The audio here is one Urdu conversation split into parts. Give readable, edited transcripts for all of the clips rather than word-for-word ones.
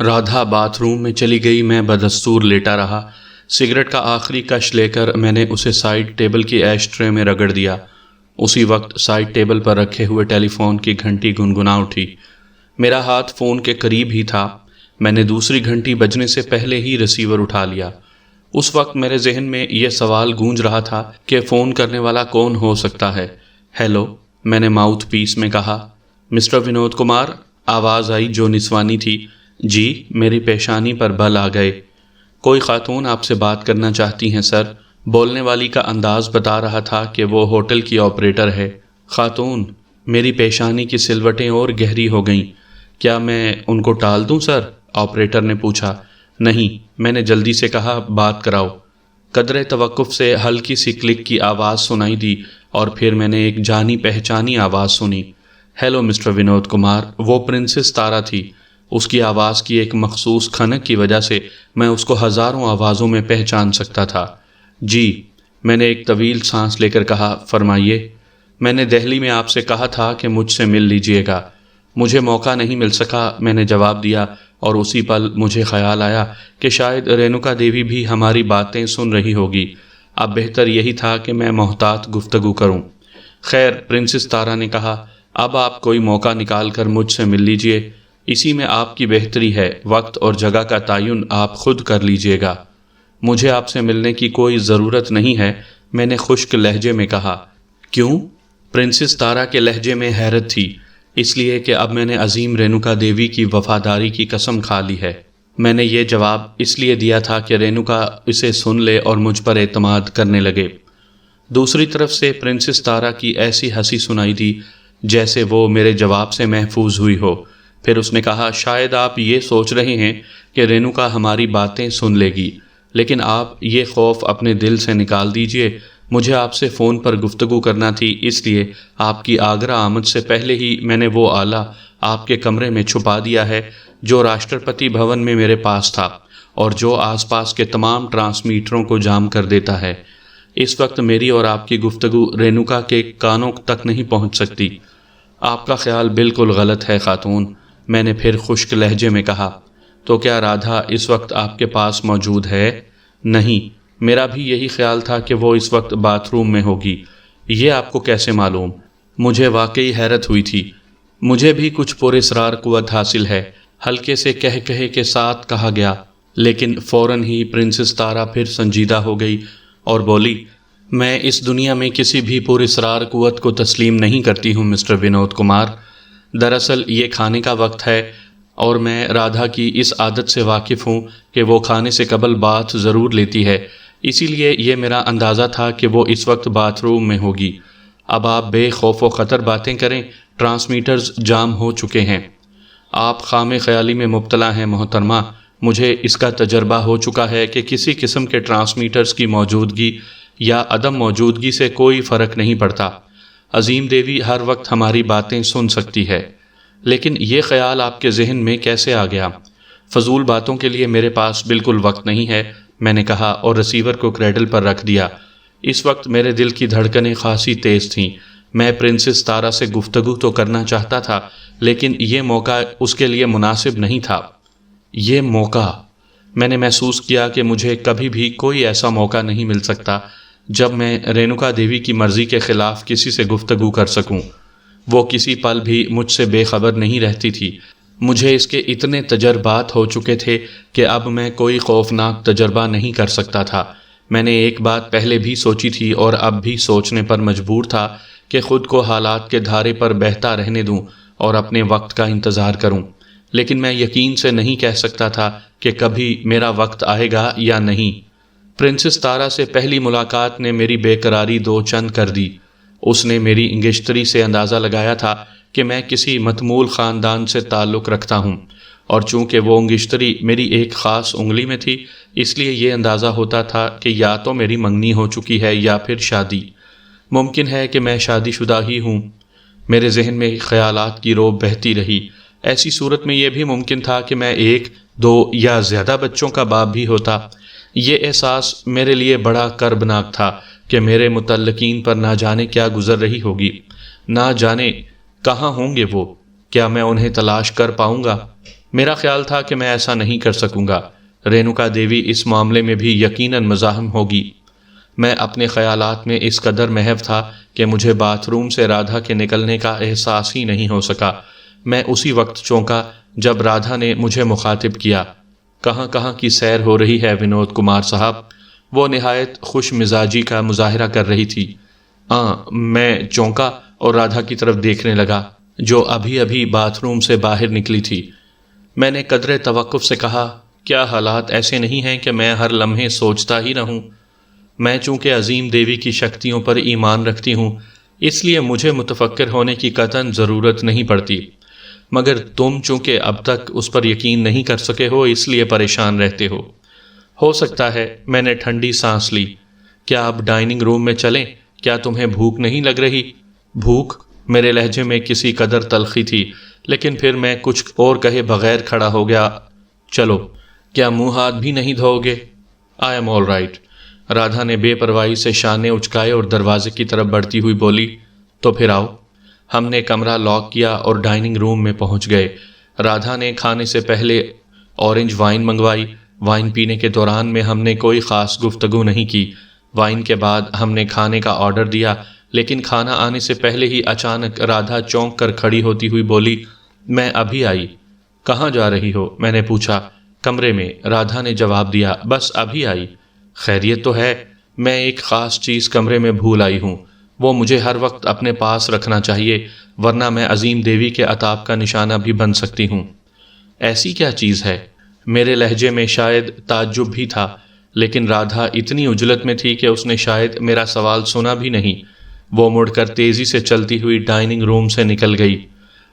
رادھا باتھ روم میں چلی گئی۔ میں بدستور لیٹا رہا۔ سگریٹ کا آخری کش لے کر میں نے اسے سائڈ ٹیبل کی ایش ٹرے میں رگڑ دیا۔ اسی وقت سائڈ ٹیبل پر رکھے ہوئے ٹیلی فون کی گھنٹی گنگنا اٹھی۔ میرا ہاتھ فون کے قریب ہی تھا۔ میں نے دوسری گھنٹی بجنے سے پہلے ہی ریسیور اٹھا لیا۔ اس وقت میرے ذہن میں یہ سوال گونج رہا تھا کہ فون کرنے والا کون ہو سکتا ہے۔ ہیلو، میں نے ماؤتھ پیس میں کہا۔ مسٹر ونود کمار، آواز آئی جو نسوانی تھی۔ جی، میری پیشانی پر بل آ گئے۔ کوئی خاتون آپ سے بات کرنا چاہتی ہیں سر۔ بولنے والی کا انداز بتا رہا تھا کہ وہ ہوٹل کی آپریٹر ہے۔ خاتون؟ میری پیشانی کی سلوٹیں اور گہری ہو گئیں۔ کیا میں ان کو ٹال دوں سر؟ آپریٹر نے پوچھا۔ نہیں، میں نے جلدی سے کہا، بات کراؤ۔ قدرے توقف سے ہلکی سی کلک کی آواز سنائی دی اور پھر میں نے ایک جانی پہچانی آواز سنی۔ Hello mister Vinod Kumar. وہ پرنسس تارا تھی۔ اس کی آواز کی ایک مخصوص کھنک کی وجہ سے میں اس کو ہزاروں آوازوں میں پہچان سکتا تھا۔ جی، میں نے ایک طویل سانس لے کر کہا، فرمائیے۔ میں نے دہلی میں آپ سے کہا تھا کہ مجھ سے مل لیجئے گا۔ مجھے موقع نہیں مل سکا، میں نے جواب دیا، اور اسی پل مجھے خیال آیا کہ شاید رینوکا دیوی بھی ہماری باتیں سن رہی ہوگی۔ اب بہتر یہی تھا کہ میں محتاط گفتگو کروں۔ خیر، پرنسس تارا نے کہا، اب آپ کوئی موقع نکال کر مجھ سے مل لیجئے۔ اسی میں آپ کی بہتری ہے۔ وقت اور جگہ کا تعین آپ خود کر لیجئے گا۔ مجھے آپ سے ملنے کی کوئی ضرورت نہیں ہے، میں نے خشک لہجے میں کہا۔ کیوں؟ پرنسس تارا کے لہجے میں حیرت تھی۔ اس لیے کہ اب میں نے عظیم رینوکا دیوی کی وفاداری کی قسم کھا لی ہے۔ میں نے یہ جواب اس لیے دیا تھا کہ رینوکا اسے سن لے اور مجھ پر اعتماد کرنے لگے۔ دوسری طرف سے پرنسس تارا کی ایسی ہنسی سنائی دی جیسے وہ میرے جواب سے محفوظ ہوئی ہو۔ پھر اس نے کہا، شاید آپ یہ سوچ رہے ہیں کہ رینوکا ہماری باتیں سن لے گی، لیکن آپ یہ خوف اپنے دل سے نکال دیجئے۔ مجھے آپ سے فون پر گفتگو کرنا تھی، اس لیے آپ کی آگرہ آمد سے پہلے ہی میں نے وہ آلہ آپ کے کمرے میں چھپا دیا ہے جو راشٹرپتی بھون میں میرے پاس تھا اور جو آس پاس کے تمام ٹرانسمیٹروں کو جام کر دیتا ہے۔ اس وقت میری اور آپ کی گفتگو رینوکا کے کانوں تک نہیں پہنچ سکتی۔ آپ کا خیال بالکل غلط ہے خاتون، میں نے پھر خشک لہجے میں کہا۔ تو کیا رادھا اس وقت آپ کے پاس موجود ہے؟ نہیں، میرا بھی یہی خیال تھا کہ وہ اس وقت باتھ روم میں ہوگی۔ یہ آپ کو کیسے معلوم؟ مجھے واقعی حیرت ہوئی تھی۔ مجھے بھی کچھ پراسرار قوت حاصل ہے، ہلکے سے کہے کے ساتھ کہا گیا، لیکن فوراً ہی پرنسس تارا پھر سنجیدہ ہو گئی اور بولی، میں اس دنیا میں کسی بھی پراسرار قوت کو تسلیم نہیں کرتی ہوں مسٹر ونود کمار۔ دراصل یہ کھانے کا وقت ہے اور میں رادھا کی اس عادت سے واقف ہوں کہ وہ کھانے سے قبل باتھ ضرور لیتی ہے، اسی لیے یہ میرا اندازہ تھا کہ وہ اس وقت باتھ روم میں ہوگی۔ اب آپ بے خوف و خطر باتیں کریں، ٹرانسمیٹرز جام ہو چکے ہیں۔ آپ خام خیالی میں مبتلا ہیں محترمہ۔ مجھے اس کا تجربہ ہو چکا ہے کہ کسی قسم کے ٹرانسمیٹرز کی موجودگی یا عدم موجودگی سے کوئی فرق نہیں پڑتا۔ عظیم دیوی ہر وقت ہماری باتیں سن سکتی ہے۔ لیکن یہ خیال آپ کے ذہن میں کیسے آ گیا؟ فضول باتوں کے لیے میرے پاس بالکل وقت نہیں ہے، میں نے کہا اور ریسیور کو کریڈل پر رکھ دیا۔ اس وقت میرے دل کی دھڑکنیں خاصی تیز تھیں۔ میں پرنسس تارا سے گفتگو تو کرنا چاہتا تھا، لیکن یہ موقع اس کے لیے مناسب نہیں تھا۔ یہ موقع! میں نے محسوس کیا کہ مجھے کبھی بھی کوئی ایسا موقع نہیں مل سکتا جب میں رینوکا دیوی کی مرضی کے خلاف کسی سے گفتگو کر سکوں۔ وہ کسی پل بھی مجھ سے بے خبر نہیں رہتی تھی۔ مجھے اس کے اتنے تجربات ہو چکے تھے کہ اب میں کوئی خوفناک تجربہ نہیں کر سکتا تھا۔ میں نے ایک بات پہلے بھی سوچی تھی اور اب بھی سوچنے پر مجبور تھا کہ خود کو حالات کے دھارے پر بہتا رہنے دوں اور اپنے وقت کا انتظار کروں، لیکن میں یقین سے نہیں کہہ سکتا تھا کہ کبھی میرا وقت آئے گا یا نہیں۔ پرنسس تارا سے پہلی ملاقات نے میری بے قراری دو چند کر دی۔ اس نے میری انگشتری سے اندازہ لگایا تھا کہ میں کسی متمول خاندان سے تعلق رکھتا ہوں، اور چونکہ وہ انگشتری میری ایک خاص انگلی میں تھی، اس لیے یہ اندازہ ہوتا تھا کہ یا تو میری منگنی ہو چکی ہے یا پھر شادی۔ ممکن ہے کہ میں شادی شدہ ہی ہوں۔ میرے ذہن میں خیالات کی روب بہتی رہی۔ ایسی صورت میں یہ بھی ممکن تھا کہ میں ایک، دو یا زیادہ بچوں کا باپ بھی ہوتا۔ یہ احساس میرے لیے بڑا کربناک تھا کہ میرے متعلقین پر نہ جانے کیا گزر رہی ہوگی، نہ جانے کہاں ہوں گے وہ، کیا میں انہیں تلاش کر پاؤں گا؟ میرا خیال تھا کہ میں ایسا نہیں کر سکوں گا، رینوکا دیوی اس معاملے میں بھی یقیناً مزاحم ہوگی۔ میں اپنے خیالات میں اس قدر محو تھا کہ مجھے باتھ روم سے رادھا کے نکلنے کا احساس ہی نہیں ہو سکا۔ میں اسی وقت چونکا جب رادھا نے مجھے مخاطب کیا، کہاں کہاں کی سیر ہو رہی ہے ونود کمار صاحب؟ وہ نہایت خوش مزاجی کا مظاہرہ کر رہی تھی۔ میں چونکا اور رادھا کی طرف دیکھنے لگا جو ابھی ابھی باتھ روم سے باہر نکلی تھی۔ میں نے قدرے توقف سے کہا، کیا حالات ایسے نہیں ہیں کہ میں ہر لمحے سوچتا ہی رہوں؟ میں چونکہ عظیم دیوی کی شکتیوں پر ایمان رکھتی ہوں، اس لیے مجھے متفکر ہونے کی قطعاً ضرورت نہیں پڑتی، مگر تم چونکہ اب تک اس پر یقین نہیں کر سکے ہو اس لیے پریشان رہتے ہو سکتا ہے۔ میں نے ٹھنڈی سانس لی۔ کیا اب ڈائننگ روم میں چلیں؟ کیا تمہیں بھوک نہیں لگ رہی؟ بھوک؟ میرے لہجے میں کسی قدر تلخی تھی، لیکن پھر میں کچھ اور کہے بغیر کھڑا ہو گیا۔ چلو۔ کیا منہ ہاتھ بھی نہیں دھو گے؟ I am all right. Radha نے بے پرواہی سے شانے اچکائے اور دروازے کی طرف بڑھتی ہوئی بولی، تو پھر آؤ۔ ہم نے کمرہ لاک کیا اور ڈائننگ روم میں پہنچ گئے۔ رادھا نے کھانے سے پہلے اورنج وائن منگوائی۔ وائن پینے کے دوران میں ہم نے کوئی خاص گفتگو نہیں کی۔ وائن کے بعد ہم نے کھانے کا آرڈر دیا، لیکن کھانا آنے سے پہلے ہی اچانک رادھا چونک کر کھڑی ہوتی ہوئی بولی، میں ابھی آئی۔ کہاں جا رہی ہو؟ میں نے پوچھا۔ کمرے میں، رادھا نے جواب دیا، بس ابھی آئی۔ خیریت تو ہے؟ میں ایک خاص چیز کمرے میں بھول آئی ہوں، وہ مجھے ہر وقت اپنے پاس رکھنا چاہیے، ورنہ میں عظیم دیوی کے عطاب کا نشانہ بھی بن سکتی ہوں۔ ایسی کیا چیز ہے؟ میرے لہجے میں شاید تعجب بھی تھا، لیکن رادھا اتنی عجلت میں تھی کہ اس نے شاید میرا سوال سنا بھی نہیں۔ وہ مڑ کر تیزی سے چلتی ہوئی ڈائننگ روم سے نکل گئی،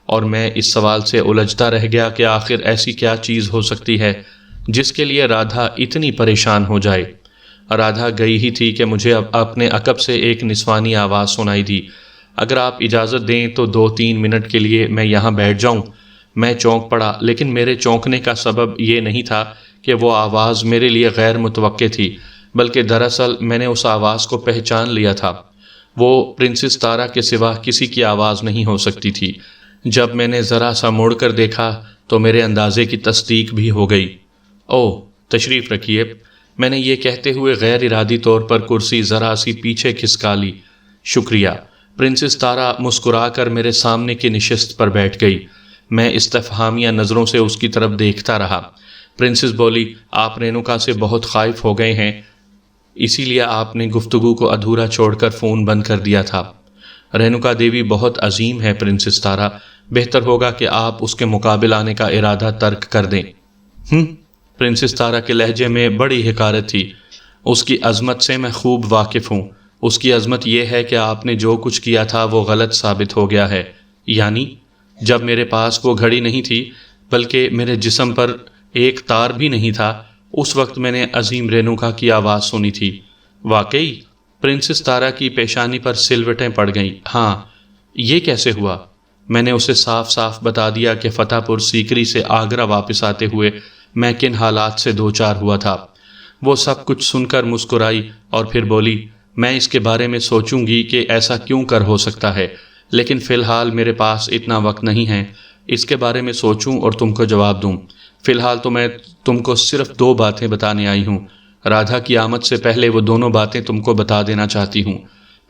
اور میں اس سوال سے الجھتا رہ گیا کہ آخر ایسی کیا چیز ہو سکتی ہے جس کے لیے رادھا اتنی پریشان ہو جائے۔ رادھا گئی ہی تھی کہ مجھے اب اپنے عقب سے ایک نسوانی آواز سنائی دی، اگر آپ اجازت دیں تو 2-3 منٹ کے لیے میں یہاں بیٹھ جاؤں۔ میں چونک پڑا، لیکن میرے چونکنے کا سبب یہ نہیں تھا کہ وہ آواز میرے لیے غیر متوقع تھی، بلکہ دراصل میں نے اس آواز کو پہچان لیا تھا۔ وہ پرنسس تارا کے سوا کسی کی آواز نہیں ہو سکتی تھی۔ جب میں نے ذرا سا مڑ کر دیکھا تو میرے اندازے کی تصدیق بھی ہو گئی۔ اوہ، تشریف رکھیے۔ میں نے یہ کہتے ہوئے غیر ارادی طور پر کرسی ذرا سی پیچھے کھسکا لی۔ شکریہ۔ پرنسس تارا مسکرا کر میرے سامنے کی نشست پر بیٹھ گئی۔ میں استفہامیہ نظروں سے اس کی طرف دیکھتا رہا۔ پرنسس بولی، آپ رینوکا سے بہت خائف ہو گئے ہیں، اسی لیے آپ نے گفتگو کو ادھورا چھوڑ کر فون بند کر دیا تھا۔ رینوکا دیوی بہت عظیم ہے پرنسس تارا، بہتر ہوگا کہ آپ اس کے مقابل آنے کا ارادہ ترک کر دیں۔ پرنسس تارا کے لہجے میں بڑی حقارت تھی۔ اس کی عظمت سے میں خوب واقف ہوں۔ اس کی عظمت یہ ہے کہ آپ نے جو کچھ کیا تھا وہ غلط ثابت ہو گیا ہے۔ یعنی جب میرے پاس وہ گھڑی نہیں تھی، بلکہ میرے جسم پر ایک تار بھی نہیں تھا، اس وقت میں نے عظیم رینوکا کی آواز سنی تھی۔ واقعی؟ پرنسس تارا کی پیشانی پر سلوٹیں پڑ گئیں۔ ہاں۔ یہ کیسے ہوا؟ میں نے اسے صاف صاف بتا دیا کہ فتح پور سیکری سے آگرہ واپس آتے ہوئے میں کن حالات سے دوچار ہوا تھا۔ وہ سب کچھ سن کر مسکرائی اور پھر بولی، میں اس کے بارے میں سوچوں گی کہ ایسا کیوں کر ہو سکتا ہے، لیکن فی الحال میرے پاس اتنا وقت نہیں ہے اس کے بارے میں سوچوں اور تم کو جواب دوں۔ فی الحال تو میں تم کو صرف 2 باتیں بتانے آئی ہوں۔ رادھا کی آمد سے پہلے وہ دونوں باتیں تم کو بتا دینا چاہتی ہوں۔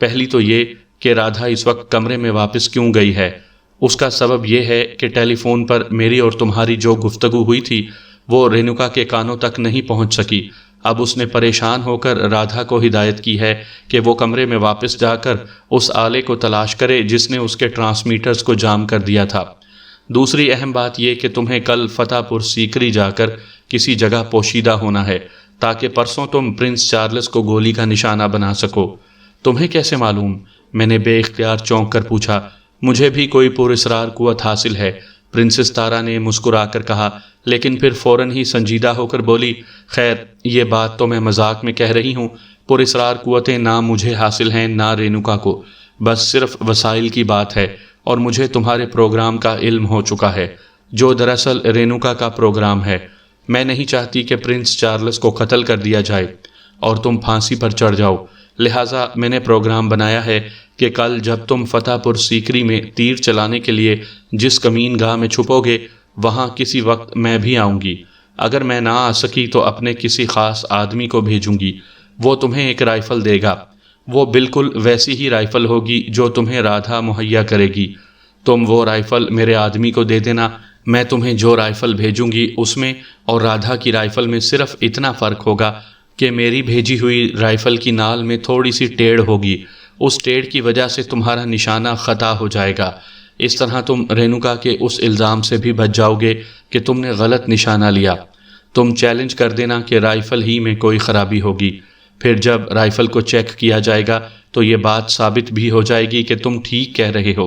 پہلی تو یہ کہ رادھا اس وقت کمرے میں واپس کیوں گئی ہے۔ اس کا سبب یہ ہے کہ ٹیلی فون پر میری اور تمہاری جو گفتگو ہوئی تھی وہ رینوکا کے کانوں تک نہیں پہنچ سکی۔ اب اس نے پریشان ہو کر رادھا کو ہدایت کی ہے کہ وہ کمرے میں واپس جا کر اس آلے کو تلاش کرے جس نے اس کے ٹرانسمیٹرز کو جام کر دیا تھا۔ دوسری اہم بات یہ کہ تمہیں کل فتح پور سیکری جا کر کسی جگہ پوشیدہ ہونا ہے تاکہ پرسوں تم پرنس چارلس کو گولی کا نشانہ بنا سکو۔ تمہیں کیسے معلوم؟ میں نے بے اختیار چونک کر پوچھا۔ مجھے بھی کوئی پراسرار قوت حاصل ہے، پرنسس تارا نے مسکرا کر کہا، لیکن پھر فوراً ہی سنجیدہ ہو کر بولی، خیر یہ بات تو میں مذاق میں کہہ رہی ہوں، پراسرار قوتیں نہ مجھے حاصل ہیں نہ رینوکا کو، بس صرف وسائل کی بات ہے، اور مجھے تمہارے پروگرام کا علم ہو چکا ہے جو دراصل رینوکا کا پروگرام ہے۔ میں نہیں چاہتی کہ پرنس چارلس کو قتل کر دیا جائے اور تم پھانسی پر چڑھ جاؤ، لہٰذا میں نے پروگرام بنایا ہے کہ کل جب تم فتح پور سیکری میں تیر چلانے کے لیے جس کمین گاہ میں چھپو گے وہاں کسی وقت میں بھی آؤں گی۔ اگر میں نہ آ سکی تو اپنے کسی خاص آدمی کو بھیجوں گی، وہ تمہیں ایک رائفل دے گا۔ وہ بالکل ویسی ہی رائفل ہوگی جو تمہیں رادھا مہیا کرے گی۔ تم وہ رائفل میرے آدمی کو دے دینا۔ میں تمہیں جو رائفل بھیجوں گی اس میں اور رادھا کی رائفل میں صرف اتنا فرق ہوگا کہ میری بھیجی ہوئی رائفل کی نال میں تھوڑی سی ٹیڑھ ہوگی۔ اس ٹیڑھ کی وجہ سے تمہارا نشانہ خطا ہو جائے گا۔ اس طرح تم رینوکا کے اس الزام سے بھی بچ جاؤ گے کہ تم نے غلط نشانہ لیا۔ تم چیلنج کر دینا کہ رائفل ہی میں کوئی خرابی ہوگی۔ پھر جب رائفل کو چیک کیا جائے گا تو یہ بات ثابت بھی ہو جائے گی کہ تم ٹھیک کہہ رہے ہو۔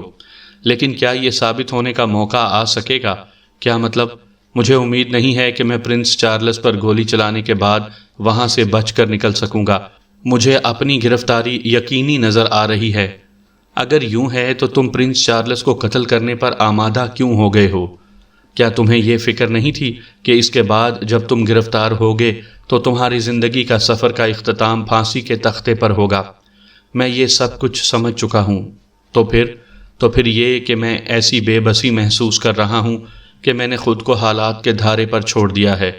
لیکن کیا یہ ثابت ہونے کا موقع آ سکے گا؟ کیا مطلب؟ مجھے امید نہیں ہے کہ میں پرنس چارلس پر گولی چلانے کے بعد وہاں سے بچ کر نکل سکوں گا۔ مجھے اپنی گرفتاری یقینی نظر آ رہی ہے۔ اگر یوں ہے تو تم پرنس چارلس کو قتل کرنے پر آمادہ کیوں ہو گئے ہو؟ کیا تمہیں یہ فکر نہیں تھی کہ اس کے بعد جب تم گرفتار ہوگے تو تمہاری زندگی کا سفر کا اختتام پھانسی کے تختے پر ہوگا؟ میں یہ سب کچھ سمجھ چکا ہوں۔ تو پھر یہ کہ میں ایسی بے بسی محسوس کر رہا ہوں کہ میں نے خود کو حالات کے دھارے پر چھوڑ دیا ہے۔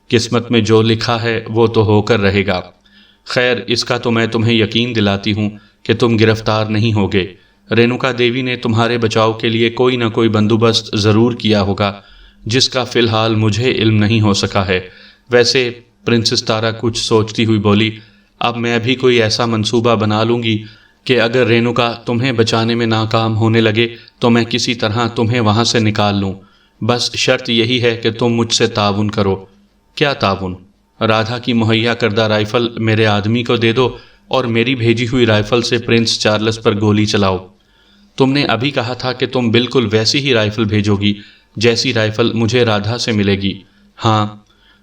قسمت میں جو لکھا ہے وہ تو ہو کر رہے گا۔ خیر، اس کا تو میں تمہیں یقین دلاتی ہوں کہ تم گرفتار نہیں ہوگے۔ رینوکا دیوی نے تمہارے بچاؤ کے لیے کوئی نہ کوئی بندوبست ضرور کیا ہوگا جس کا فی الحال مجھے علم نہیں ہو سکا ہے۔ ویسے پرنسس تارا کچھ سوچتی ہوئی بولی، اب میں بھی کوئی ایسا منصوبہ بنا لوں گی کہ اگر رینوکا تمہیں بچانے میں ناکام ہونے لگے تو میں کسی طرح تمہیں وہاں سے نکال لوں۔ بس شرط یہی ہے کہ تم مجھ سے تعاون کرو۔ کیا تعاون؟ رادھا کی مہیا کردہ رائفل میرے آدمی کو دے دو اور میری بھیجی ہوئی رائفل سے پرنس چارلس پر گولی چلاؤ۔ تم نے ابھی کہا تھا کہ تم بالکل ویسی ہی رائفل بھیجو گی جیسی رائفل مجھے رادھا سے ملے گی۔ ہاں،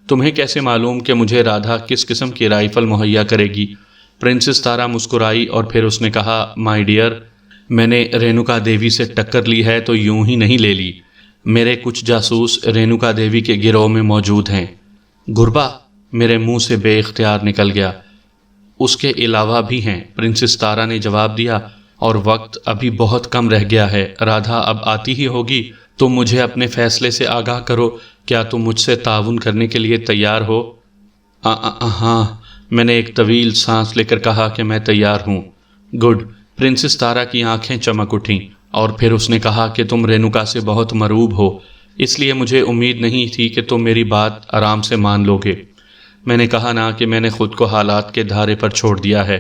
تمہیں کیسے معلوم کہ مجھے رادھا کس قسم کی رائفل مہیا کرے گی؟ پرنسس تارا مسکرائی اور پھر اس نے کہا، مائی ڈیئر، میں نے رینوکا دیوی سے ٹکر لی ہے تو یوں ہی نہیں لے لی۔ میرے کچھ جاسوس رینوکا دیوی کے گروہ میں موجود ہیں۔ گربا میرے منہ سے بے اختیار نکل گیا۔ اس کے علاوہ بھی ہیں، پرنسس تارا نے جواب دیا، اور وقت ابھی بہت کم رہ گیا ہے۔ رادھا اب آتی ہی ہوگی۔ تم مجھے اپنے فیصلے سے آگاہ کرو۔ کیا تم مجھ سے تعاون کرنے کے لیے تیار ہو؟ ہاں، میں نے ایک طویل سانس لے کر کہا کہ میں تیار ہوں۔ گڈ۔ پرنسس تارا کی آنکھیں چمک اٹھیں اور پھر اس نے کہا کہ تم رینوکا سے بہت مرعوب ہو، اس لیے مجھے امید نہیں تھی کہ تم میری بات آرام سے مان لو گے۔ میں نے کہا نا کہ میں نے خود کو حالات کے دھارے پر چھوڑ دیا ہے۔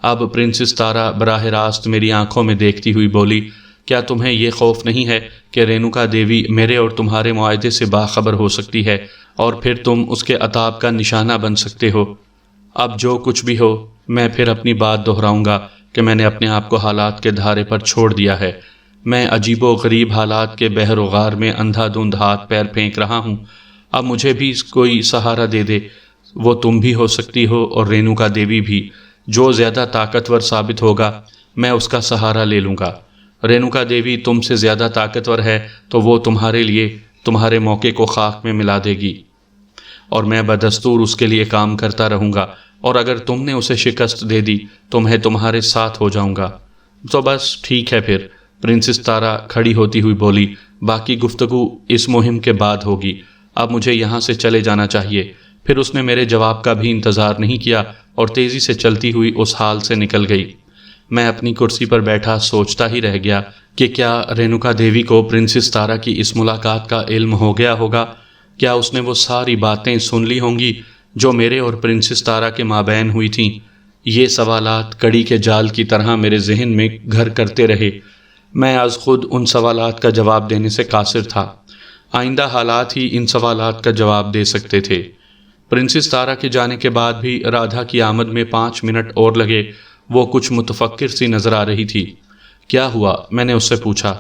اب پرنسس تارا براہ راست میری آنکھوں میں دیکھتی ہوئی بولی، کیا تمہیں یہ خوف نہیں ہے کہ رینوکا دیوی میرے اور تمہارے معاہدے سے باخبر ہو سکتی ہے اور پھر تم اس کے عتاب کا نشانہ بن سکتے ہو؟ اب جو کچھ بھی ہو، میں پھر اپنی بات دہراؤں گا کہ میں نے اپنے آپ کو حالات کے دھارے پر چھوڑ دیا ہے۔ میں عجیب و غریب حالات کے بحر و غار میں اندھا دھند ہاتھ پیر پھینک رہا ہوں۔ اب مجھے بھی کوئی سہارا دے دے۔ وہ تم بھی ہو سکتی ہو اور رینوکا دیوی بھی۔ جو زیادہ طاقتور ثابت ہوگا میں اس کا سہارا لے لوں گا۔ رینوکا دیوی تم سے زیادہ طاقتور ہے تو وہ تمہارے لیے تمہارے موقع کو خاک میں ملا دے گی اور میں بدستور اس کے لیے کام کرتا رہوں گا، اور اگر تم نے اسے شکست دے دی تو میں تمہارے ساتھ ہو جاؤں گا۔ تو بس ٹھیک ہے پھر، پرنسس تارا کھڑی ہوتی ہوئی بولی، باقی گفتگو اس مہم کے بعد ہوگی۔ اب مجھے یہاں سے چلے جانا چاہیے۔ پھر اس نے میرے جواب کا بھی انتظار نہیں کیا اور تیزی سے چلتی ہوئی اس حال سے نکل گئی۔ میں اپنی کرسی پر بیٹھا سوچتا ہی رہ گیا کہ کیا رینوکا دیوی کو پرنسس تارا کی اس ملاقات کا علم ہو گیا ہوگا؟ کیا اس نے وہ ساری باتیں سن لی ہوں گی جو میرے اور پرنسس تارا کے مابین ہوئی تھیں؟ یہ سوالات کڑی کے جال کی طرح میرے ذہن میں گھر کرتے رہے۔ میں از خود ان سوالات کا جواب دینے سے قاصر تھا۔ آئندہ حالات ہی ان سوالات کا جواب دے سکتے تھے۔ پرنسس تارا کے جانے کے بعد بھی رادھا کی آمد میں 5 منٹ اور لگے۔ وہ کچھ متفکر سی نظر آ رہی تھی۔ کیا ہوا؟ میں نے اس سے پوچھا۔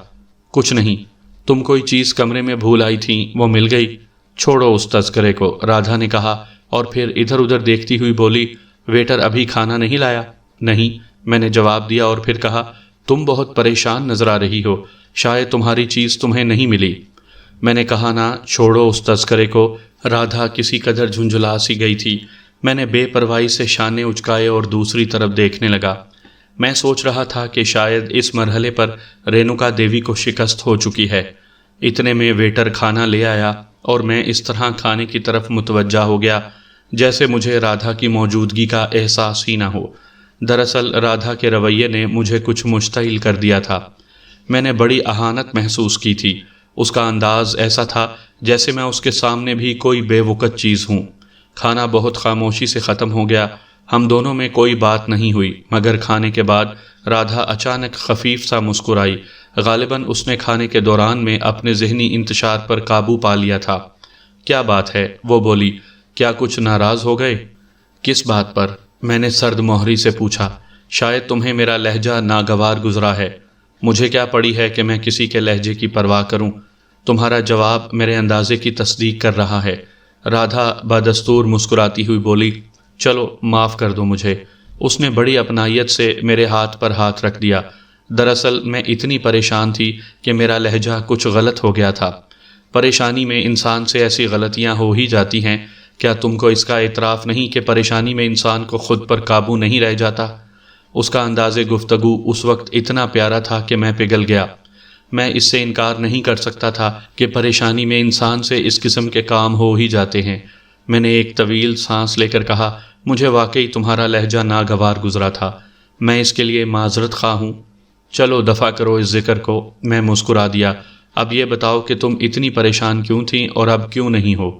کچھ نہیں، تم کوئی چیز کمرے میں بھول آئی تھیں، وہ مل گئی۔ چھوڑو اس تذکرے کو، رادھا نے کہا اور پھر ادھر ادھر دیکھتی ہوئی بولی، ویٹر ابھی کھانا نہیں لایا؟ نہیں، میں نے جواب دیا اور پھر کہا، تم بہت پریشان نظر آ رہی ہو، شاید تمہاری چیز تمہیں نہیں ملی۔ میں نے کہا نا، چھوڑو اس تذکرے کو۔ رادھا کسی قدر جھنجھلا سی گئی تھی۔ میں نے بے پرواہی سے شانے اچکائے اور دوسری طرف دیکھنے لگا۔ میں سوچ رہا تھا کہ شاید اس مرحلے پر رینوکا دیوی کو شکست ہو چکی ہے۔ اتنے میں ویٹر کھانا لے آیا اور میں اس طرح کھانے کی طرف متوجہ ہو گیا جیسے مجھے رادھا کی موجودگی کا احساس ہی نہ ہو۔ دراصل رادھا کے رویے نے مجھے کچھ مشتعل کر دیا تھا۔ میں نے بڑی اہانت محسوس کی تھی۔ اس کا انداز ایسا تھا جیسے میں اس کے سامنے بھی کوئی بے وقت چیز ہوں۔ کھانا بہت خاموشی سے ختم ہو گیا۔ ہم دونوں میں کوئی بات نہیں ہوئی، مگر کھانے کے بعد رادھا اچانک خفیف سا مسکرائی۔ غالباً اس نے کھانے کے دوران میں اپنے ذہنی انتشار پر قابو پا لیا تھا۔ کیا بات ہے؟ وہ بولی۔ کیا کچھ ناراض ہو گئے؟ کس بات پر؟ میں نے سرد مہری سے پوچھا۔ شاید تمہیں میرا لہجہ ناگوار گزرا ہے۔ مجھے کیا پڑی ہے کہ میں کسی کے لہجے کی پرواہ کروں؟ تمہارا جواب میرے اندازے کی تصدیق کر رہا ہے۔ رادھا بدستور مسکراتی ہوئی بولی۔ چلو معاف کر دو مجھے۔ اس نے بڑی اپنائیت سے میرے ہاتھ پر ہاتھ رکھ دیا۔ دراصل میں اتنی پریشان تھی کہ میرا لہجہ کچھ غلط ہو گیا تھا۔ پریشانی میں انسان سے ایسی غلطیاں ہو ہی جاتی ہیں۔ کیا تم کو اس کا اعتراف نہیں کہ پریشانی میں انسان کو خود پر قابو نہیں رہ جاتا؟ اس کا انداز گفتگو اس وقت اتنا پیارا تھا کہ میں پگھل گیا۔ میں اس سے انکار نہیں کر سکتا تھا کہ پریشانی میں انسان سے اس قسم کے کام ہو ہی جاتے ہیں۔ میں نے ایک طویل سانس لے کر کہا، مجھے واقعی تمہارا لہجہ ناگوار گزرا تھا۔ میں اس کے لیے معذرت خواہ ہوں۔ چلو دفع کرو اس ذکر کو۔ میں مسکرا دیا۔ اب یہ بتاؤ کہ تم اتنی پریشان کیوں تھیں اور اب کیوں نہیں ہو؟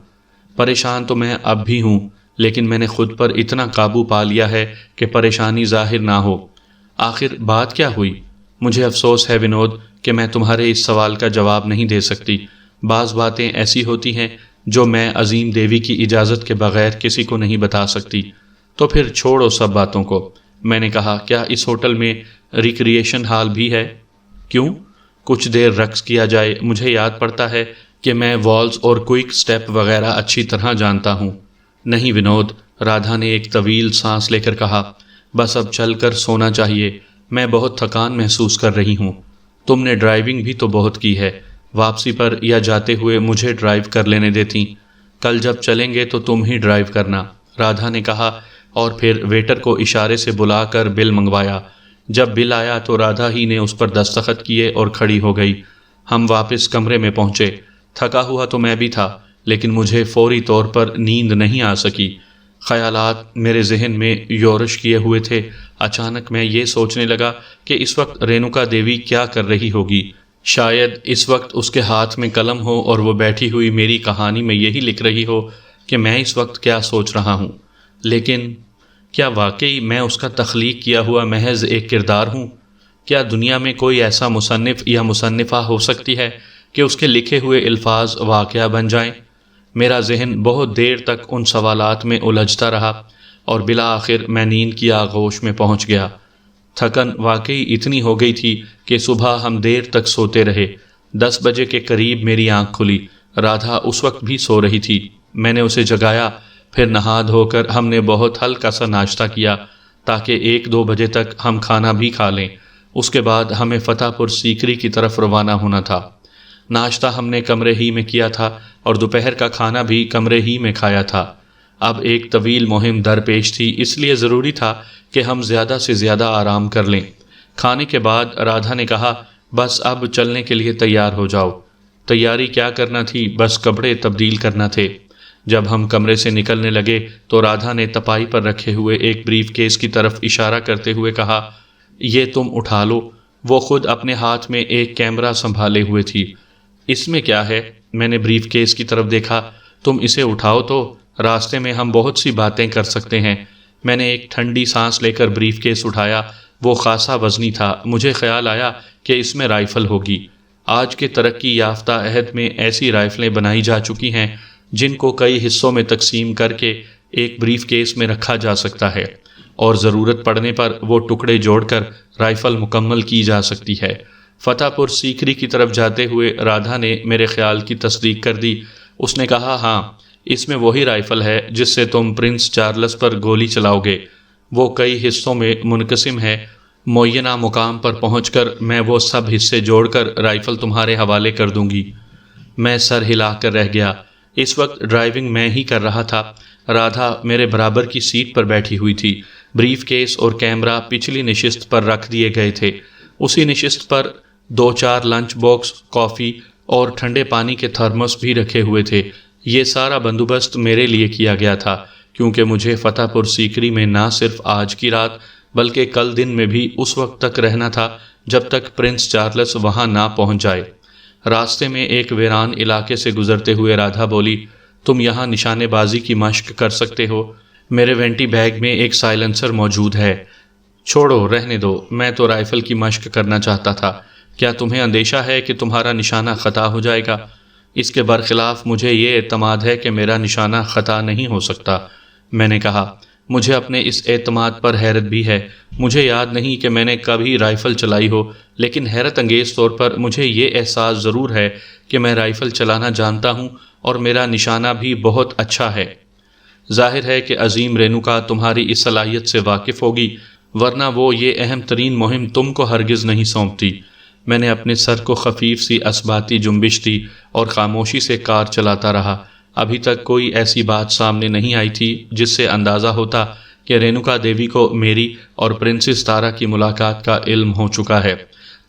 پریشان تو میں اب بھی ہوں، لیکن میں نے خود پر اتنا قابو پا لیا ہے کہ پریشانی ظاہر نہ ہو۔ آخر بات کیا ہوئی؟ مجھے افسوس ہے ونود کہ میں تمہارے اس سوال کا جواب نہیں دے سکتی۔ بعض باتیں ایسی ہوتی ہیں جو میں عظیم دیوی کی اجازت کے بغیر کسی کو نہیں بتا سکتی۔ تو پھر چھوڑو سب باتوں کو۔ میں نے کہا، کیا اس ہوٹل میں ریکریشن ہال بھی ہے؟ کیوں؟ کچھ دیر رقص کیا جائے۔ مجھے یاد پڑتا ہے کہ میں والز اور کوئک سٹیپ وغیرہ اچھی طرح جانتا ہوں۔ نہیں ونود، رادھا نے ایک طویل سانس لے کر کہا، بس اب چل کر سونا چاہیے۔ میں بہت تھکان محسوس کر رہی ہوں۔ تم نے ڈرائیونگ بھی تو بہت کی ہے۔ واپسی پر یا جاتے ہوئے مجھے ڈرائیو کر لینے دیتی۔ کل جب چلیں گے تو تم ہی ڈرائیو کرنا، رادھا نے کہا، اور پھر ویٹر کو اشارے سے بلا کر بل منگوایا۔ جب بل آیا تو رادھا ہی نے اس پر دستخط کیے اور کھڑی ہو گئی۔ ہم واپس کمرے میں پہنچے۔ تھکا ہوا تو میں بھی تھا، لیکن مجھے فوری طور پر نیند نہیں آ سکی۔ خیالات میرے ذہن میں یورش کیے ہوئے تھے۔ اچانک میں یہ سوچنے لگا کہ اس وقت رینوکا دیوی کیا کر رہی ہوگی۔ شاید اس وقت اس کے ہاتھ میں قلم ہو اور وہ بیٹھی ہوئی میری کہانی میں یہی لکھ رہی ہو کہ میں اس وقت کیا سوچ رہا ہوں۔ لیکن کیا واقعی میں اس کا تخلیق کیا ہوا محض ایک کردار ہوں؟ کیا دنیا میں کوئی ایسا مصنف یا مصنفہ ہو سکتی ہے کہ اس کے لکھے ہوئے الفاظ واقعہ بن جائیں؟ میرا ذہن بہت دیر تک ان سوالات میں الجھتا رہا اور بالآخر میں نیند کی آغوش میں پہنچ گیا۔ تھکن واقعی اتنی ہو گئی تھی کہ صبح ہم دیر تک سوتے رہے۔ 10 بجے کے قریب میری آنکھ کھلی۔ رادھا اس وقت بھی سو رہی تھی۔ میں نے اسے جگایا، پھر نہا دھو کر ہم نے بہت ہلکا سا ناشتہ کیا تاکہ 1-2 بجے تک ہم کھانا بھی کھا لیں۔ اس کے بعد ہمیں فتح پور سیکری کی طرف روانہ ہونا تھا۔ ناشتہ ہم نے کمرے ہی میں کیا تھا اور دوپہر کا کھانا بھی کمرے ہی میں کھایا تھا۔ اب ایک طویل مہم درپیش تھی، اس لیے ضروری تھا کہ ہم زیادہ سے زیادہ آرام کر لیں۔ کھانے کے بعد رادھا نے کہا، بس اب چلنے کے لیے تیار ہو جاؤ۔ تیاری کیا کرنا تھی، بس کپڑے تبدیل کرنا تھے۔ جب ہم کمرے سے نکلنے لگے تو رادھا نے تپائی پر رکھے ہوئے ایک بریف کیس کی طرف اشارہ کرتے ہوئے کہا، یہ تم اٹھا لو۔ وہ خود اپنے ہاتھ میں ایک کیمرہ سنبھالے ہوئے تھی۔ اس میں کیا ہے؟ میں نے بریف کیس کی طرف دیکھا۔ تم اسے اٹھاؤ تو راستے میں ہم بہت سی باتیں کر سکتے ہیں۔ میں نے ایک ٹھنڈی سانس لے کر بریف کیس اٹھایا۔ وہ خاصا وزنی تھا۔ مجھے خیال آیا کہ اس میں رائفل ہوگی۔ آج کے ترقی یافتہ عہد میں ایسی رائفلیں بنائی جا چکی ہیں جن کو کئی حصوں میں تقسیم کر کے ایک بریف کیس میں رکھا جا سکتا ہے اور ضرورت پڑنے پر وہ ٹکڑے جوڑ کر رائفل مکمل کی جا سکتی ہے۔ فتح پور سیکری کی طرف جاتے ہوئے رادھا نے میرے خیال کی تصدیق کر دی۔ اس نے کہا، ہاں، اس میں وہی رائفل ہے جس سے تم پرنس چارلس پر گولی چلاؤ گے۔ وہ کئی حصوں میں منقسم ہے۔ معینہ مقام پر پہنچ کر میں وہ سب حصے جوڑ کر رائفل تمہارے حوالے کر دوں گی۔ میں سر ہلا کر رہ گیا۔ اس وقت ڈرائیونگ میں ہی کر رہا تھا۔ رادھا میرے برابر کی سیٹ پر بیٹھی ہوئی تھی۔ بریف کیس اور کیمرہ پچھلی نشست پر رکھ دیے گئے تھے۔ اسی نشست پر 2-4 لنچ باکس، کافی اور ٹھنڈے پانی کے تھرمس بھی رکھے ہوئے تھے۔ یہ سارا بندوبست میرے لیے کیا گیا تھا کیونکہ مجھے فتح پور سیکری میں نہ صرف آج کی رات بلکہ کل دن میں بھی اس وقت تک رہنا تھا جب تک پرنس چارلس وہاں نہ پہنچ جائے۔ راستے میں ایک ویران علاقے سے گزرتے ہوئے رادھا بولی، تم یہاں نشانے بازی کی مشق کر سکتے ہو، میرے وینٹی بیگ میں ایک سائلنسر موجود ہے۔ چھوڑو، رہنے دو، میں تو رائفل کی مشق کرنا چاہتا تھا۔ کیا تمہیں اندیشہ ہے کہ تمہارا نشانہ خطا ہو جائے گا؟ اس کے برخلاف مجھے یہ اعتماد ہے کہ میرا نشانہ خطا نہیں ہو سکتا۔ میں نے کہا، مجھے اپنے اس اعتماد پر حیرت بھی ہے۔ مجھے یاد نہیں کہ میں نے کبھی رائفل چلائی ہو، لیکن حیرت انگیز طور پر مجھے یہ احساس ضرور ہے کہ میں رائفل چلانا جانتا ہوں اور میرا نشانہ بھی بہت اچھا ہے۔ ظاہر ہے کہ عظیم رینوکا تمہاری اس صلاحیت سے واقف ہوگی، ورنہ وہ یہ اہم ترین مہم تم کو ہرگز نہیں سونپتی۔ میں نے اپنے سر کو خفیف سی اثباتی جنبش دی اور خاموشی سے کار چلاتا رہا۔ ابھی تک کوئی ایسی بات سامنے نہیں آئی تھی جس سے اندازہ ہوتا کہ رینوکا دیوی کو میری اور پرنسس تارا کی ملاقات کا علم ہو چکا ہے۔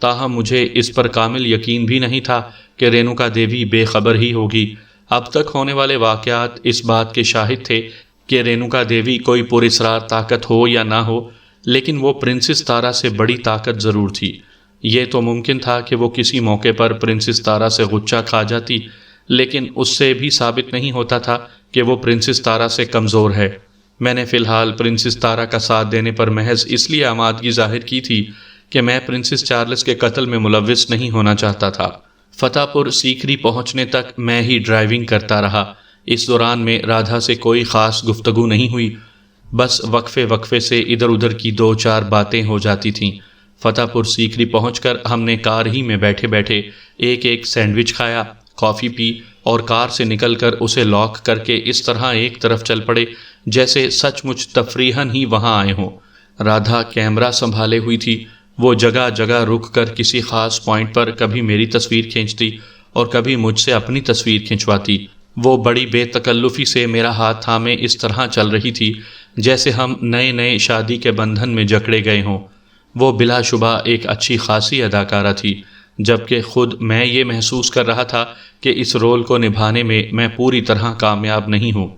تاہم مجھے اس پر کامل یقین بھی نہیں تھا کہ رینوکا دیوی بے خبر ہی ہوگی۔ اب تک ہونے والے واقعات اس بات کے شاہد تھے کہ رینوکا دیوی کوئی پراسرار طاقت ہو یا نہ ہو، لیکن وہ پرنسس تارا سے بڑی طاقت ضرور تھی۔ یہ تو ممکن تھا کہ وہ کسی موقع پر پرنسس تارا سے غچہ کھا جاتی، لیکن اس سے بھی ثابت نہیں ہوتا تھا کہ وہ پرنسس تارا سے کمزور ہے۔ میں نے فی الحال پرنسس تارا کا ساتھ دینے پر محض اس لیے آمادگی ظاہر کی تھی کہ میں پرنسس چارلس کے قتل میں ملوث نہیں ہونا چاہتا تھا۔ فتح پور سیکری پہنچنے تک میں ہی ڈرائیونگ کرتا رہا۔ اس دوران میں رادھا سے کوئی خاص گفتگو نہیں ہوئی، بس وقفے وقفے سے ادھر ادھر کی دو چار باتیں ہو جاتی تھیں۔ فتح پور سیکری پہنچ کر ہم نے کار ہی میں بیٹھے بیٹھے ایک سینڈوچ کھایا، کافی پی اور کار سے نکل کر اسے لاک کر کے اس طرح ایک طرف چل پڑے جیسے سچ مچ تفریحاً ہی وہاں آئے ہوں۔ رادھا کیمرہ سنبھالے ہوئی تھی۔ وہ جگہ جگہ رک کر کسی خاص پوائنٹ پر کبھی میری تصویر کھینچتی اور کبھی مجھ سے اپنی تصویر کھنچواتی۔ وہ بڑی بے تکلفی سے میرا ہاتھ تھامے اس طرح چل رہی تھی جیسے ہم نئے نئے شادی کے بندھن میں جکڑے گئے ہوں۔ وہ بلا شبہ ایک اچھی خاصی اداکارہ تھی، جبکہ خود میں یہ محسوس کر رہا تھا کہ اس رول کو نبھانے میں پوری طرح کامیاب نہیں ہوں۔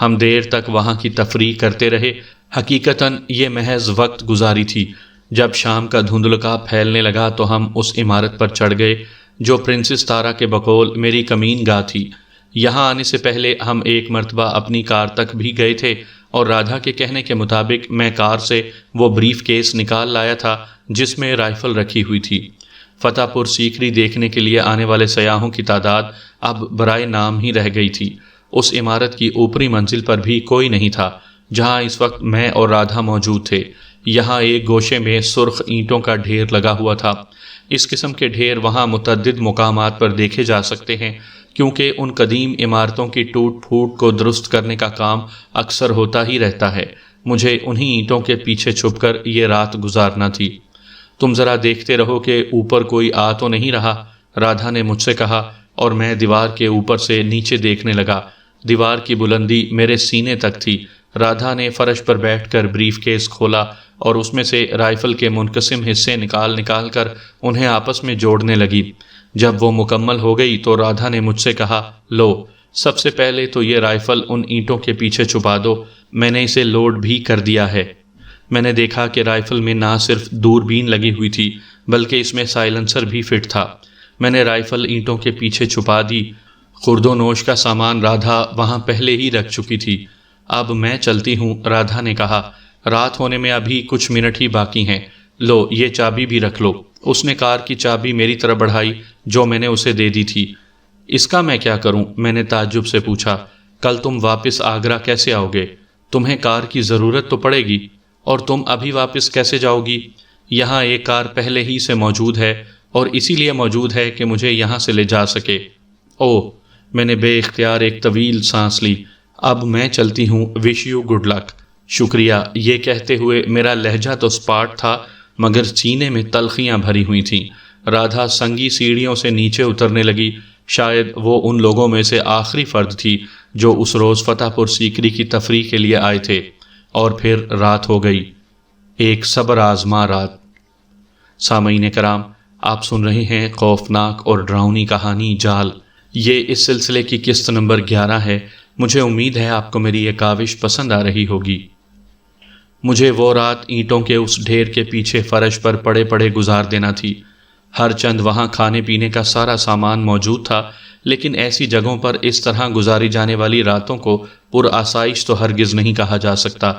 ہم دیر تک وہاں کی تفریح کرتے رہے۔ حقیقتاً یہ محض وقت گزاری تھی۔ جب شام کا دھندلکا پھیلنے لگا تو ہم اس عمارت پر چڑھ گئے جو پرنسس تارا کے بقول میری کمین گاہ تھی۔ یہاں آنے سے پہلے ہم ایک مرتبہ اپنی کار تک بھی گئے تھے اور رادھا کے کہنے کے مطابق میں کار سے وہ بریف کیس نکال لایا تھا جس میں رائفل رکھی ہوئی تھی۔ فتح پور سیکری دیکھنے کے لیے آنے والے سیاحوں کی تعداد اب برائے نام ہی رہ گئی تھی۔ اس عمارت کی اوپری منزل پر بھی کوئی نہیں تھا جہاں اس وقت میں اور رادھا موجود تھے۔ یہاں ایک گوشے میں سرخ اینٹوں کا ڈھیر لگا ہوا تھا۔ اس قسم کے ڈھیر وہاں متعدد مقامات پر دیکھے جا سکتے ہیں کیونکہ ان قدیم عمارتوں کی ٹوٹ پھوٹ کو درست کرنے کا کام اکثر ہوتا ہی رہتا ہے۔ مجھے انہی اینٹوں کے پیچھے چھپ کر یہ رات گزارنا تھی۔ تم ذرا دیکھتے رہو کہ اوپر کوئی آ تو نہیں رہا، رادھا نے مجھ سے کہا اور میں دیوار کے اوپر سے نیچے دیکھنے لگا۔ دیوار کی بلندی میرے سینے تک تھی۔ رادھا نے فرش پر بیٹھ کر بریف کیس کھولا اور اس میں سے رائفل کے منقسم حصے نکال کر انہیں آپس میں جوڑنے لگی۔ جب وہ مکمل ہو گئی تو رادھا نے مجھ سے کہا، لو، سب سے پہلے تو یہ رائفل ان اینٹوں کے پیچھے چھپا دو، میں نے اسے لوڈ بھی کر دیا ہے۔ میں نے دیکھا کہ رائفل میں نہ صرف دوربین لگی ہوئی تھی بلکہ اس میں سائلنسر بھی فٹ تھا۔ میں نے رائفل اینٹوں کے پیچھے چھپا دی۔ خورد و نوش کا سامان رادھا وہاں پہلے ہی رکھ چکی تھی۔ اب میں چلتی ہوں، رادھا نے کہا، رات ہونے میں ابھی کچھ منٹ ہی باقی ہیں، لو یہ چابی بھی رکھ لو۔ اس نے کار کی چابی میری طرف بڑھائی جو میں نے اسے دے دی تھی۔ اس کا میں کیا کروں؟ میں نے تعجب سے پوچھا۔ کل تم واپس آگرہ کیسے آؤ گے؟ تمہیں کار کی ضرورت تو پڑے گی، اور تم ابھی واپس کیسے جاؤ گی؟ یہاں ایک کار پہلے ہی سے موجود ہے اور اسی لیے موجود ہے کہ مجھے یہاں سے لے جا سکے۔ اوہ، میں نے بے اختیار ایک طویل سانس لی۔ اب میں چلتی ہوں، وش یو گڈ لک۔ شکریہ۔ یہ کہتے ہوئے میرا لہجہ تو سپاٹ تھا مگر سینے میں تلخیاں بھری ہوئی تھیں۔ رادھا سنگی سیڑھیوں سے نیچے اترنے لگی۔ شاید وہ ان لوگوں میں سے آخری فرد تھی جو اس روز فتح پور سیکری کی تفریح کے لیے آئے تھے۔ اور پھر رات ہو گئی، ایک صبر آزما رات۔ سامعین کرام، آپ سن رہے ہیں خوفناک اور ڈراؤنی کہانی جال۔ یہ اس سلسلے کی قسط نمبر 11 ہے۔ مجھے امید ہے آپ کو میری یہ کاوش پسند آ رہی ہوگی۔ مجھے وہ رات اینٹوں کے اس ڈھیر کے پیچھے فرش پر پڑے پڑے گزار دینا تھی۔ ہر چند وہاں کھانے پینے کا سارا سامان موجود تھا، لیکن ایسی جگہوں پر اس طرح گزاری جانے والی راتوں کو پرآسائش تو ہرگز نہیں کہا جا سکتا۔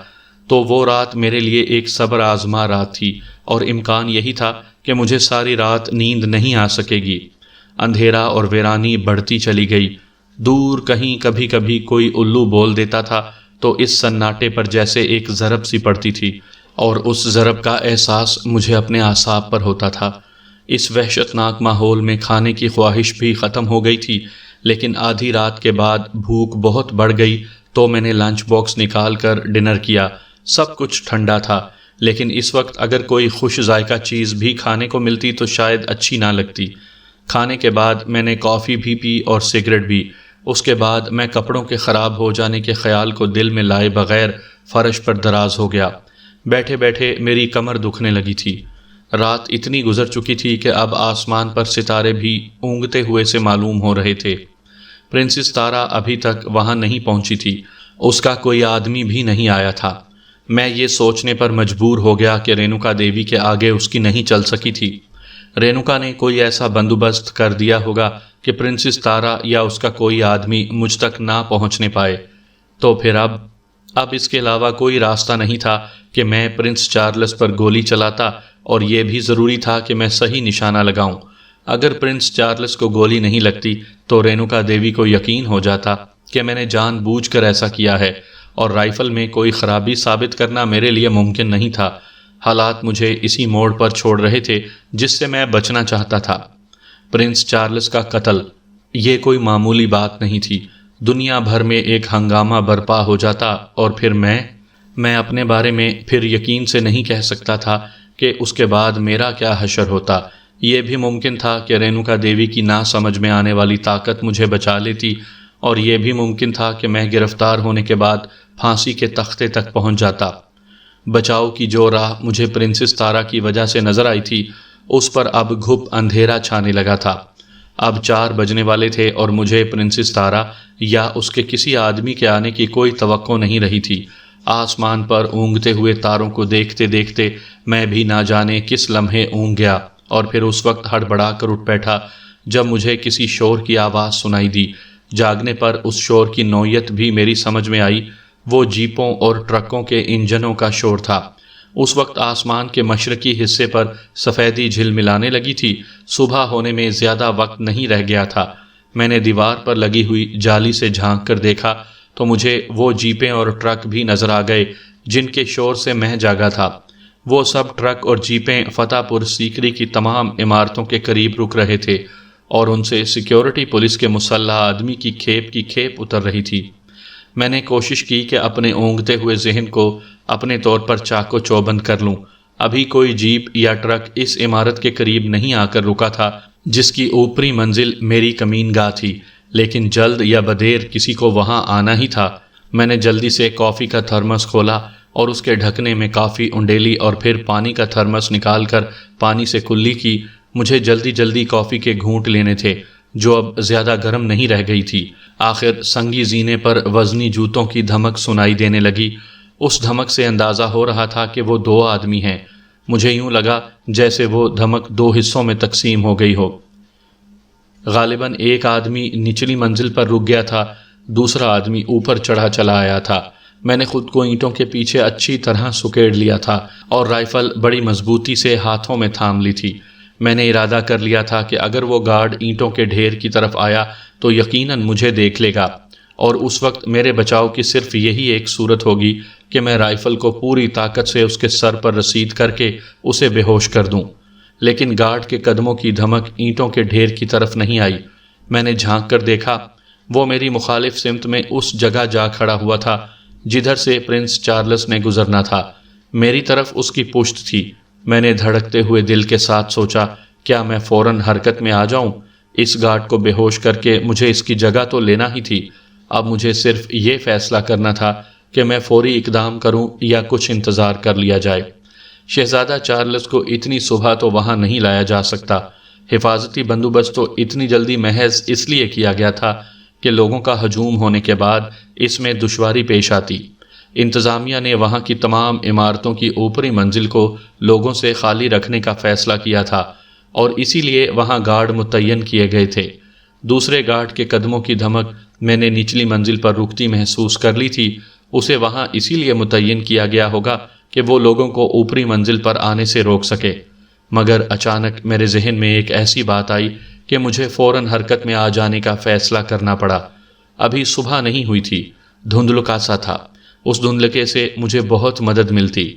تو وہ رات میرے لیے ایک صبر آزما رات تھی، اور امکان یہی تھا کہ مجھے ساری رات نیند نہیں آ سکے گی۔ اندھیرا اور ویرانی بڑھتی چلی گئی۔ دور کہیں کبھی کبھی کوئی الو بول دیتا تھا تو اس سناٹے پر جیسے ایک ضرب سی پڑتی تھی، اور اس ضرب کا احساس مجھے اپنے اعصاب پر ہوتا تھا۔ اس وحشتناک ماحول میں کھانے کی خواہش بھی ختم ہو گئی تھی، لیکن آدھی رات کے بعد بھوک بہت بڑھ گئی تو میں نے لنچ باکس نکال کر ڈنر کیا۔ سب کچھ ٹھنڈا تھا، لیکن اس وقت اگر کوئی خوش ذائقہ چیز بھی کھانے کو ملتی تو شاید اچھی نہ لگتی۔ کھانے کے بعد میں نے کافی بھی پی اور سگریٹ بھی۔ اس کے بعد میں کپڑوں کے خراب ہو جانے کے خیال کو دل میں لائے بغیر فرش پر دراز ہو گیا۔ بیٹھے بیٹھے میری کمر دکھنے لگی تھی۔ رات اتنی گزر چکی تھی کہ اب آسمان پر ستارے بھی اونگتے ہوئے سے معلوم ہو رہے تھے۔ پرنسس تارا ابھی تک وہاں نہیں پہنچی تھی، اس کا کوئی آدمی بھی نہیں آیا تھا۔ میں یہ سوچنے پر مجبور ہو گیا کہ رینوکا دیوی کے آگے اس کی نہیں چل سکی تھی۔ رینوکا نے کوئی ایسا بندوبست کر دیا ہوگا کہ پرنسس تارا یا اس کا کوئی آدمی مجھ تک نہ پہنچنے پائے۔ تو پھر اب اس کے علاوہ کوئی راستہ نہیں تھا کہ میں پرنس چارلس پر گولی چلاتا، اور یہ بھی ضروری تھا کہ میں صحیح نشانہ لگاؤں۔ اگر پرنس چارلس کو گولی نہیں لگتی تو رینوکا دیوی کو یقین ہو جاتا کہ میں نے جان بوجھ کر ایسا کیا ہے، اور رائفل میں کوئی خرابی ثابت کرنا میرے لیے ممکن نہیں تھا۔ حالات مجھے اسی موڑ پر چھوڑ رہے تھے جس سے میں بچنا چاہتا تھا۔ پرنس چارلس کا قتل، یہ کوئی معمولی بات نہیں تھی۔ دنیا بھر میں ایک ہنگامہ برپا ہو جاتا، اور پھر میں اپنے بارے میں پھر یقین سے نہیں کہہ سکتا تھا کہ اس کے بعد میرا کیا حشر ہوتا۔ یہ بھی ممکن تھا کہ رینوکا دیوی کی نہ سمجھ میں آنے والی طاقت مجھے بچا لیتی، اور یہ بھی ممکن تھا کہ میں گرفتار ہونے کے بعد پھانسی کے تختے تک پہنچ جاتا۔ بچاؤ کی جو راہ مجھے پرنسس تارا کی وجہ سے نظر آئی تھی، اس پر اب گھپ اندھیرا چھانے لگا تھا۔ اب 4 بجنے والے تھے اور مجھے پرنسس تارا یا اس کے کسی آدمی کے آنے کی کوئی توقع نہیں رہی تھی۔ آسمان پر اونگتے ہوئے تاروں کو دیکھتے دیکھتے میں بھی نہ جانے کس لمحے اونگ گیا، اور پھر اس وقت ہڑبڑا کر اٹھ بیٹھا جب مجھے کسی شور کی آواز سنائی دی۔ جاگنے پر اس شور کی نوعیت بھی میری سمجھ میں آئی۔ وہ جیپوں اور ٹرکوں کے انجنوں کا شور تھا۔ اس وقت آسمان کے مشرقی حصے پر سفیدی جھلملانے لگی تھی۔ صبح ہونے میں زیادہ وقت نہیں رہ گیا تھا۔ میں نے دیوار پر لگی ہوئی جالی سے جھانک کر دیکھا تو مجھے وہ جیپیں اور ٹرک بھی نظر آ گئے جن کے شور سے میں جاگا تھا۔ وہ سب ٹرک اور جیپیں فتح پور سیکری کی تمام عمارتوں کے قریب رک رہے تھے، اور ان سے سیکیورٹی پولیس کے مسلح آدمی کی کھیپ اتر رہی تھی۔ میں نے کوشش کی کہ اپنے اونگتے ہوئے ذہن کو اپنے طور پر چاق و چوبند کر لوں۔ ابھی کوئی جیپ یا ٹرک اس عمارت کے قریب نہیں آ کر رکا تھا جس کی اوپری منزل میری کمین گاہ تھی، لیکن جلد یا بدیر کسی کو وہاں آنا ہی تھا۔ میں نے جلدی سے کافی کا تھرمس کھولا اور اس کے ڈھکنے میں کافی انڈیلی، اور پھر پانی کا تھرمس نکال کر پانی سے کلی کی۔ مجھے جلدی کافی کے گھونٹ لینے تھے جو اب زیادہ گرم نہیں رہ گئی تھی۔ آخر سنگی زینے پر وزنی جوتوں کی دھمک سنائی دینے لگی۔ اس دھمک سے اندازہ ہو رہا تھا کہ وہ 2 آدمی ہیں۔ مجھے یوں لگا جیسے وہ دھمک 2 حصوں میں تقسیم ہو گئی ہو۔ غالباً ایک آدمی نچلی منزل پر رک گیا تھا، دوسرا آدمی اوپر چڑھا چلا آیا تھا۔ میں نے خود کو اینٹوں کے پیچھے اچھی طرح سکیڑ لیا تھا اور رائفل بڑی مضبوطی سے ہاتھوں میں تھام لی تھی۔ میں نے ارادہ کر لیا تھا کہ اگر وہ گارڈ اینٹوں کے ڈھیر کی طرف آیا تو یقیناً مجھے دیکھ لے گا، اور اس وقت میرے بچاؤ کی صرف یہی ایک صورت ہوگی کہ میں رائفل کو پوری طاقت سے اس کے سر پر رسید کر کے اسے بے ہوش کر دوں۔ لیکن گارڈ کے قدموں کی دھمک اینٹوں کے ڈھیر کی طرف نہیں آئی۔ میں نے جھانک کر دیکھا، وہ میری مخالف سمت میں اس جگہ جا کھڑا ہوا تھا جدھر سے پرنس چارلس نے گزرنا تھا۔ میری طرف اس کی پشت تھی۔ میں نے دھڑکتے ہوئے دل کے ساتھ سوچا، کیا میں فوراً حرکت میں آ جاؤں؟ اس گارڈ کو بے ہوش کر کے مجھے اس کی جگہ تو لینا ہی تھی۔ اب مجھے صرف یہ فیصلہ کرنا تھا کہ میں فوری اقدام کروں یا کچھ انتظار کر لیا جائے۔ شہزادہ چارلس کو اتنی صبح تو وہاں نہیں لایا جا سکتا۔ حفاظتی بندوبست تو اتنی جلدی محض اس لیے کیا گیا تھا کہ لوگوں کا ہجوم ہونے کے بعد اس میں دشواری پیش آتی۔ انتظامیہ نے وہاں کی تمام عمارتوں کی اوپری منزل کو لوگوں سے خالی رکھنے کا فیصلہ کیا تھا اور اسی لیے وہاں گارڈ متعین کیے گئے تھے۔ دوسرے گارڈ کے قدموں کی دھمک میں نے نچلی منزل پر رکتی محسوس کر لی تھی۔ اسے وہاں اسی لیے متعین کیا گیا ہوگا کہ وہ لوگوں کو اوپری منزل پر آنے سے روک سکے۔ مگر اچانک میرے ذہن میں ایک ایسی بات آئی کہ مجھے فوراً حرکت میں آ جانے کا فیصلہ کرنا پڑا۔ ابھی صبح نہیں ہوئی تھی، دھندلکا سا تھا۔ اس دھندلکے سے مجھے بہت مدد ملتی۔